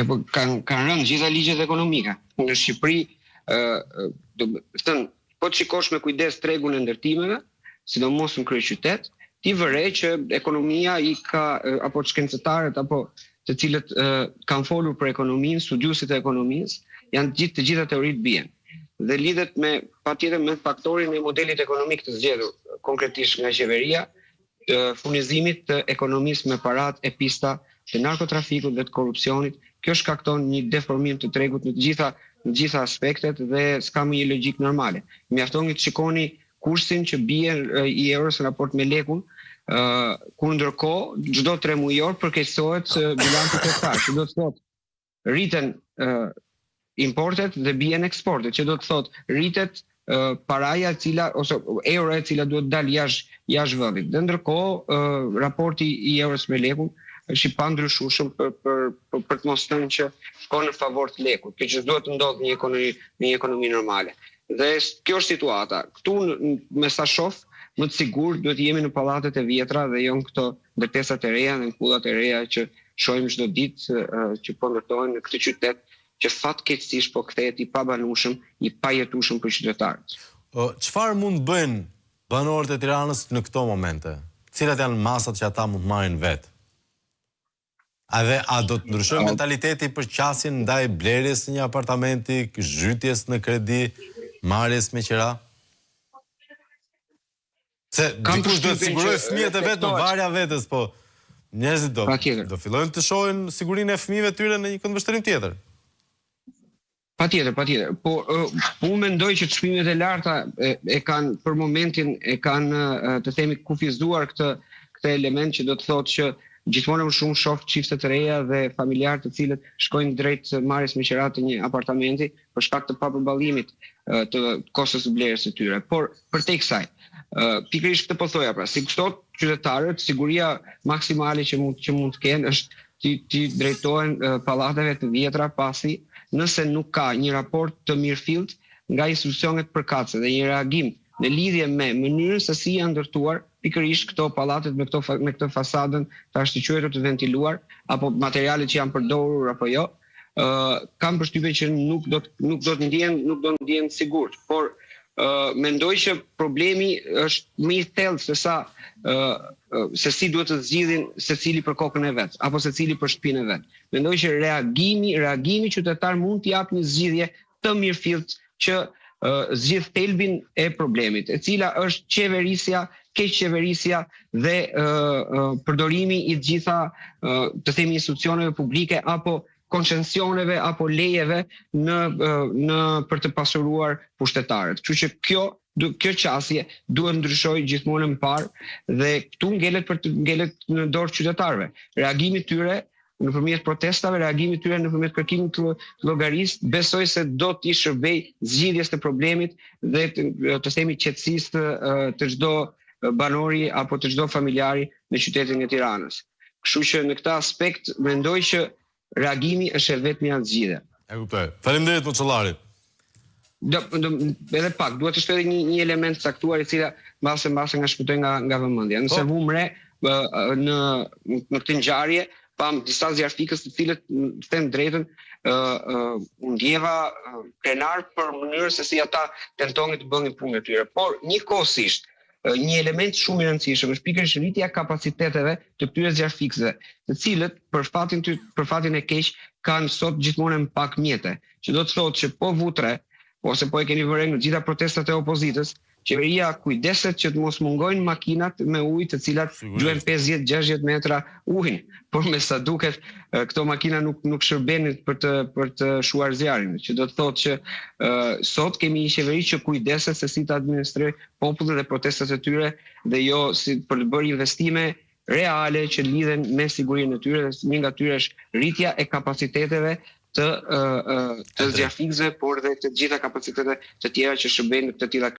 po kanë rënë gjitha ligjet ekonomike. Në Shqipëri, po të shikosh me kujdes tregun e ndërtimeve, sidomos në kryeqytet, ti vëre që ekonomia apo shkencëtarët apo të cilët kanë folur për ekonominë, studiuesit e ekonomisë, janë të gjitha teoritë bien. Dhe lidhet patjetër me faktorin e modelit ekonomik të zgjedhur konkretisht nga qeveria, furnizimit të ekonomisë me parat e pista të narkotrafikut dhe të korrupsionit. Kjo shkakton një deformim të tregut në të gjitha aspektet dhe s'ka më një logjik normale. Mjafton të shikoni kursin që bie i euros në raport me lekun, kur ndërkohë çdo 3 mujor përkeqësohet bilanci tregtar, që do të thotë rriten importet dhe bien eksportet, që do të thotë rritet paraja ose euro e cila duhet dalë jashtë vendit. Dhe ndërkohë raporti i euros me lekun është i pandryshueshëm për të mos thënë që shkon në favor të lekut, kjo që duhet të ndodhë në një ekonomi normale. Dhe kjo është situata. Këtu me sa shoh, më të sigurt duhet jemi në pallatet e vjetra dhe jo në këto ndërtesat e reja dhe në kullat e reja që shohim çdo ditë që po ndërtohen në këtë qytet, që fatkeqësisht po kthehet i pabanueshëm, i pajetueshëm për qytetarët. Çfarë mund bëjnë banorët e Tiranës në këto momente? Cilat janë masat që ata mund të marrin vetë? A do të ndryshojë mentaliteti për qasjen ndaj blerjes së një apartamenti, zhytjes në kredi, marrjes me qira? Se dikush do të sigurojë fëmijët e vet në varja vetes, po njerëzit do fillojnë të shohin sigurinë e fëmijëve tyre në një këndvështrim tjetër. Patjetër. Po unë mendoj që çmimet e larta për momentin e kanë të themi kufizuar këtë element që do të thotë që gjithmonë më shumë shoh çifte të reja dhe familjarë të cilët shkojnë drejt marrjes me qira të një apartamenti për shkak të papërballimit të kostos së blerjes së tyre. Por përtej kësaj, pikërisht këtë po thoja, pra, si këto qytetarët, siguria maksimale që mund të kenë është të drejtohen pallateve të vjetra pasi nëse nuk ka një raport të mirëfillt nga institucionet përkatëse dhe një reagim në lidhje me mënyrën se si janë ndërtuar pikërisht këto pallatet me këtë fasadën të ashtuquetur të ventiluar apo materialet që janë përdorur apo jo, kam përshtypjen që nuk do të ndjehen sigurt, por mendoj që problemi është më i thellë se si duhet të zgjidhin secili për kokën e vet apo secili për shtëpinë e vet. Mendoj që reagimi qytetar mund të japë një zgjidhje të mirëfillt që zgjidh thelbin e problemit, e cila është keqqeverisja dhe përdorimi i gjitha të themi institucioneve publike apo koncesioneve apo lejeve për të pasuruar pushtetarët. Kështu që kjo qasje duhet ndryshojë gjithmonë më parë dhe këtu ngelet në dorë qytetarëve. Reagimi tyre nëpërmjet protestave, reagimi tyre nëpërmjet kërkimit të llogarisë, besoj se do të shërbej zgjidhjes të problemit dhe të themi qetësisë të çdo banori apo të çdo familjari në qytetin e Tiranës. Kështu që në këtë aspekt mendoj që reagimi është e vetmja zgjidhje. E kuptoj. Faleminderit Moçollari. Edhe pak, duhet të shpëtoj një element caktuar i cila mbase nga shpëtoj nga vëmendja. Nëse vum re në këtë ngjarje, pam disa zjarfikës të cilët të them drejtën u ndjeva krenar për mënyrën se si ata tentonin të bënin punën e tyre. Por njëkohësisht një element shumë i rëndësishëm është pikërisht rritja e kapaciteteve të këtyre zjarfikësve, të cilët për fatin e keq kanë sot gjithmonë më pak mjete, që do të thotë që po vutre ose po e keni vënë në gjitha protestat e opozitës, qeveria kujdeset që të mos mungojnë makinat me ujë të cilat gjuajnë 50-60 metra ujin, por me sa duket këto makina nuk shërbenin për të shuar zjarrin, që do të thotë që sot kemi një qeveri që kujdeset se si të administrojë popullin dhe protestat e tyre dhe jo si për të bërë investime reale që lidhen me sigurinë e tyre dhe një nga tyre është rritja e kapaciteteve të zjarfikësve, por dhe të gjitha kapacitetet të tjera që shërbejnë në të tilla